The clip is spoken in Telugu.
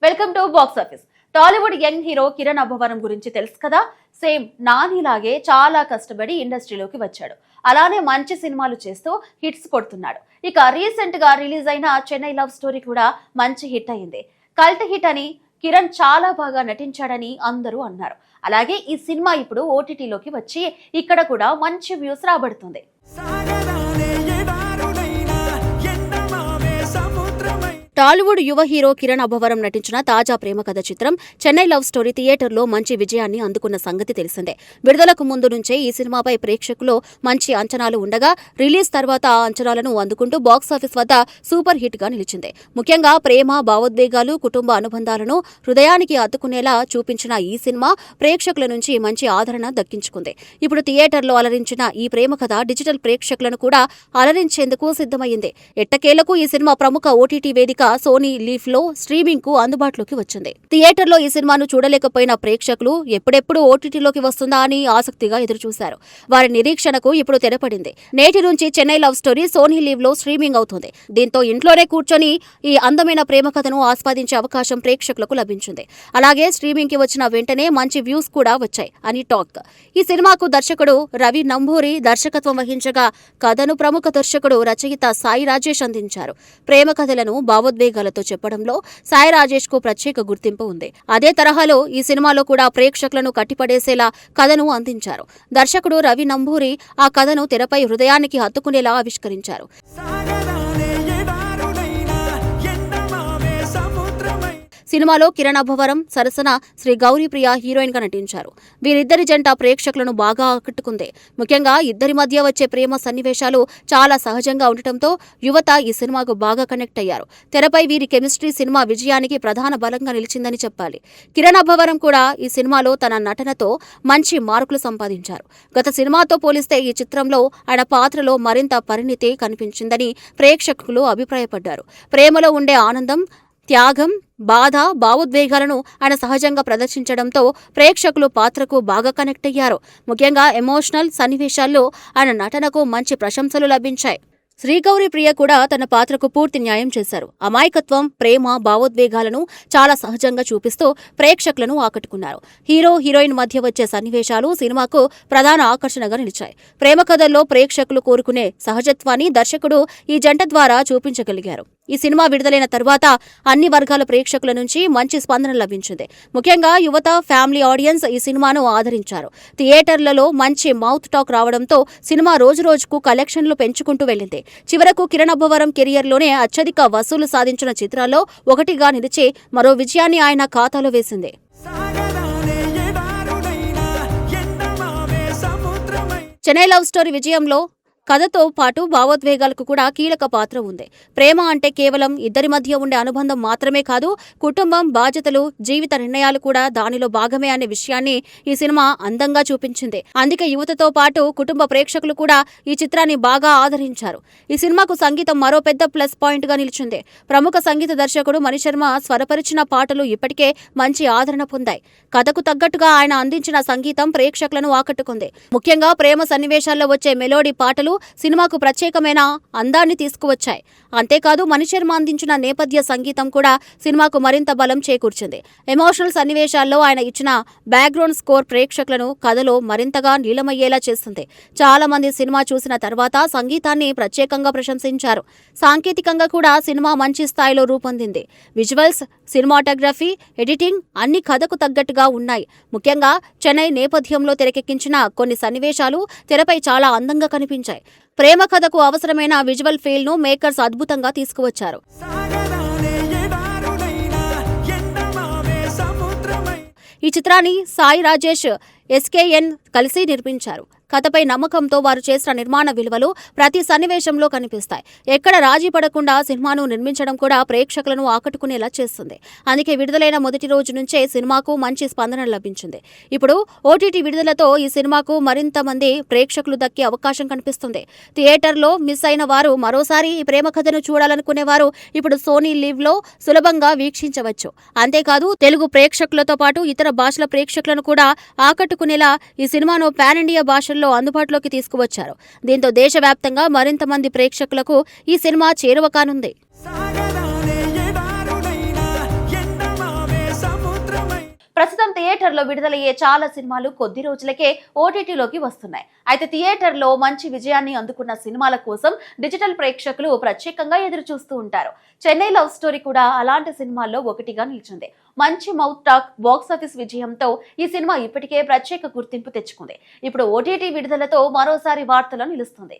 Welcome to box office. Tollywood young hero Kiran Abbavaram గురించి తెలుసు కదా. సేమ్ నానిలాగే చాలా కష్టపడి ఇండస్ట్రీలోకి వచ్చాడు. అలానే మంచి సినిమాలు చేస్తూ హిట్స్ కొడుతున్నాడు. ఇక రీసెంట్ గా రిలీజ్ అయిన చెన్నై లవ్ స్టోరీ కూడా మంచి హిట్ అయింది. కల్ట్ హిట్ అని, కిరణ్ చాలా బాగా నటించాడని అందరూ అన్నారు. అలాగే ఈ సినిమా ఇప్పుడు ఓటీటీలోకి వచ్చి ఇక్కడ కూడా మంచి వ్యూస్ రాబడుతుంది. టాలీవుడ్ యువ హీరో కిరణ్ అబ్బవరం నటించిన తాజా ప్రేమ కథ చిత్రం చెన్నై లవ్ స్టోరీ థియేటర్లో మంచి విజయాన్ని అందుకున్న సంగతి తెలిసిందే. విడుదలకు ముందు నుంచే ఈ సినిమాపై ప్రేక్షకులు మంచి అంచనాలు ఉండగా రిలీజ్ తర్వాత ఆ అంచనాలను అందుకుంటూ బాక్సాఫీస్ వద్ద సూపర్ హిట్ గా నిలిచింది. ముఖ్యంగా ప్రేమ, భావోద్వేగాలు, కుటుంబ అనుబంధాలను హృదయానికి అద్దుకునేలా చూపించిన ఈ సినిమా ప్రేక్షకుల నుంచి మంచి ఆదరణ దక్కించుకుంది. ఇప్పుడు థియేటర్లో అలరించిన ఈ ప్రేమ కథ డిజిటల్ ప్రేక్షకులను కూడా అలరించేందుకు సిద్ధమైంది. ఎట్టకేలకు ఈ సినిమా ప్రముఖ ఓటీటీ వేదిక సోనీ లీవ్ లో స్ట్రీమింగ్ కు అందుబాటులోకి వచ్చింది. థియేటర్లో ఈ సినిమాను చూడలేకపోయిన ప్రేక్షకులు ఎప్పుడెప్పుడు ఓటీటీలోకి వస్తుందా అని ఆసక్తిగా ఎదురుచూశారు. వారి నిరీక్షణకు ఇప్పుడు తెరపడింది. నేటి నుంచి Chennai love story Sony LIV లో స్ట్రీమింగ్ అవుతుంది. దీంతో ఇంట్లోనే కూర్చొని ఈ అందమైన ప్రేమ కథను ఆస్వాదించే అవకాశం ప్రేక్షకులకు లభించింది. అలాగే స్ట్రీమింగ్ కి వచ్చిన వెంటనే మంచి వ్యూస్ కూడా వచ్చాయి అని టాక్. ఈ సినిమాకు దర్శకుడు రవి నంబూరి దర్శకత్వం వహించగా కథను ప్రముఖ దర్శకుడు, రచయిత సాయి రాజేష్ అందించారు. ప్రేమ కథలను భావోద్వేగాలతో చెప్పడంలో సాయి రాజేష్ కు ప్రత్యేక గుర్తింపు ఉంది. అదే తరహాలో ఈ సినిమాలో కూడా ప్రేక్షకులను కట్టిపడేసేలా కథను అందించారు. దర్శకుడు రవి నంబూరి ఆ కథను తెరపై హృదయానికి హత్తుకునేలా ఆవిష్కరించారు. సినిమాలో కిరణ్ అబ్బవరం సరసన శ్రీ గౌరీప్రియ హీరోయిన్ గా నటించారు. వీరిద్దరి జంట ప్రేక్షకులను బాగా ఆకట్టుకుంది. ముఖ్యంగా ఇద్దరి మధ్య వచ్చే ప్రేమ సన్నివేశాలు చాలా సహజంగా ఉండటంతో యువత ఈ సినిమాకు బాగా కనెక్ట్ అయ్యారు. తెరపై వీరి కెమిస్ట్రీ సినిమా విజయానికి ప్రధాన బలంగా నిలిచిందని చెప్పాలి. కిరణ్ అబ్బవరం కూడా ఈ సినిమాలో తన నటనతో మంచి మార్కులు సంపాదించారు. గత సినిమాతో పోలిస్తే ఈ చిత్రంలో ఆయన పాత్రలో మరింత పరిణితి కనిపించిందని ప్రేక్షకులు అభిప్రాయపడ్డారు. ప్రేమలో ఉండే ఆనందం, త్యాగం, బాధ, భావోద్వేగాలను ఆయన సహజంగా ప్రదర్శించడంతో ప్రేక్షకులు పాత్రకు బాగా కనెక్ట్ అయ్యారు. ముఖ్యంగా ఎమోషనల్ సన్నివేశాల్లో ఆయన నటనకు మంచి ప్రశంసలు లభించాయి. శ్రీగౌరి ప్రియ కూడా తన పాత్రకు పూర్తి న్యాయం చేశారు. అమాయకత్వం, ప్రేమ, భావోద్వేగాలను చాలా సహజంగా చూపిస్తూ ప్రేక్షకులను ఆకట్టుకున్నారు. హీరో, హీరోయిన్ మధ్య వచ్చే సన్నివేశాలు సినిమాకు ప్రధాన ఆకర్షణగా నిలిచాయి. ప్రేమ కథల్లో ప్రేక్షకులు కోరుకునే సహజత్వాన్ని దర్శకుడు ఈ జంట ద్వారా చూపించగలిగారు. ఈ సినిమా విడుదలైన తర్వాత అన్ని వర్గాల ప్రేక్షకుల నుంచి మంచి స్పందన లభించింది. ముఖ్యంగా యువత, ఫ్యామిలీ ఆడియన్స్ ఈ సినిమాను ఆదరించారు. థియేటర్లలో మంచి మౌత్ టాక్ రావడంతో సినిమా రోజురోజుకు కలెక్షన్లు పెంచుకుంటూ వెళ్లింది. చివరకు కిరణ్ అబ్బవరం కెరియర్లోనే అత్యధిక వసూలు సాధించిన చిత్రాల్లో ఒకటిగా నిలిచి మరో విజయాన్ని ఆయన ఖాతాలో వేసింది. చెన్నై లవ్ స్టోరీ విజయంలో కథతో పాటు భావోద్వేగాలకు కూడా కీలక పాత్ర ఉంది. ప్రేమ అంటే కేవలం ఇద్దరి మధ్య ఉండే అనుబంధం మాత్రమే కాదు, కుటుంబం, బాధ్యతలు, జీవిత నిర్ణయాలు కూడా దానిలో భాగమే అనే విషయాన్ని ఈ సినిమా అందంగా చూపించింది. అందుకే యువతతో పాటు కుటుంబ ప్రేక్షకులు కూడా ఈ చిత్రాన్ని బాగా ఆదరించారు. ఈ సినిమాకు సంగీతం మరో పెద్ద ప్లస్ పాయింట్ గా నిలిచింది. ప్రముఖ సంగీత దర్శకుడు మణిశర్మ స్వరపరిచిన పాటలు ఇప్పటికే మంచి ఆదరణ పొందాయి. కథకు తగ్గట్టుగా ఆయన అందించిన సంగీతం ప్రేక్షకులను ఆకట్టుకుంది. ముఖ్యంగా ప్రేమ సన్నివేశాల్లో వచ్చే మెలోడీ పాటలు సినిమాకు ప్రత్యేకమైన అందాన్ని తీసుకువచ్చాయి. అంతేకాదు మణిశర్మ అందించిన నేపథ్య సంగీతం కూడా సినిమాకు మరింత బలం చేకూర్చింది. ఎమోషనల్ సన్నివేశాల్లో ఆయన ఇచ్చిన బ్యాక్గ్రౌండ్ స్కోర్ ప్రేక్షకులను కథలో మరింతగా లీలమయ్యేలా చేస్తుంది. చాలా మంది సినిమా చూసిన తర్వాత సంగీతాన్ని ప్రత్యేకంగా ప్రశంసించారు. సాంకేతికంగా కూడా సినిమా మంచి స్థాయిలో రూపొందింది. విజువల్స్, సినిమాటోగ్రఫీ, ఎడిటింగ్ అన్ని కథకు తగ్గట్టుగా ఉన్నాయి. ముఖ్యంగా చెన్నై నేపథ్యంలో తెరకెక్కించిన కొన్ని సన్నివేశాలు తెరపై చాలా అందంగా కనిపించాయి. ప్రేమ కథకు అవసరమైన విజువల్ ఫీల్ ను మేకర్స్ అద్భుతంగా తీసుకువచ్చారు. ఈ చిత్రాన్ని సాయి రాజేష్, ఎస్కేఎన్ కలిసి నిర్మించారు. కథపై నమ్మకంతో వారు చేసిన నిర్మాణ విలువలు ప్రతి సన్నివేశంలో కనిపిస్తాయి. ఎక్కడ రాజీ పడకుండా సినిమాను నిర్మించడం కూడా ప్రేక్షకులను ఆకట్టుకునేలా చేస్తుంది. అందుకే విడుదలైన మొదటి రోజు నుంచే సినిమాకు మంచి స్పందన లభించింది. ఇప్పుడు ఓటీటీ విడుదలతో ఈ సినిమాకు మరింత మంది ప్రేక్షకులు దక్కే అవకాశం కనిపిస్తుంది. థియేటర్లో మిస్ అయిన వారు మరోసారి ఈ ప్రేమ కథను చూడాలనుకునేవారు ఇప్పుడు సోనీ లీవ్ లో సులభంగా వీక్షించవచ్చు. అంతేకాదు తెలుగు ప్రేక్షకులతో పాటు ఇతర భాషల ప్రేక్షకులను కూడా ఆకట్టుకునేలా ఈ సినిమాను పాన్ ఇండియా భాషల్లో అందుబాటులోకి తీసుకువచ్చారు. దీంతో దేశవ్యాప్తంగా మరింత మంది ప్రేక్షకులకు ఈ సినిమా చేరువ కానుంది. ప్రస్తుతం థియేటర్లో విడుదలయ్యే చాలా సినిమాలు కొద్ది రోజులకే ఓటీటీలోకి వస్తున్నాయి. అయితే థియేటర్లో మంచి విజయాన్ని అందుకున్న సినిమాల కోసం డిజిటల్ ప్రేక్షకులు ప్రత్యేకంగా ఎదురు చూస్తూ ఉంటారు. చెన్నై లవ్ స్టోరీ కూడా అలాంటి సినిమాల్లో ఒకటిగా నిలిచింది. మంచి మౌత్ టాక్, బాక్సాఫీస్ విజయంతో ఈ సినిమా ఇప్పటికే ప్రత్యేక గుర్తింపు తెచ్చుకుంది. ఇప్పుడు ఓటీటీ విడుదలతో మరోసారి వార్తల్లో నిలుస్తుంది.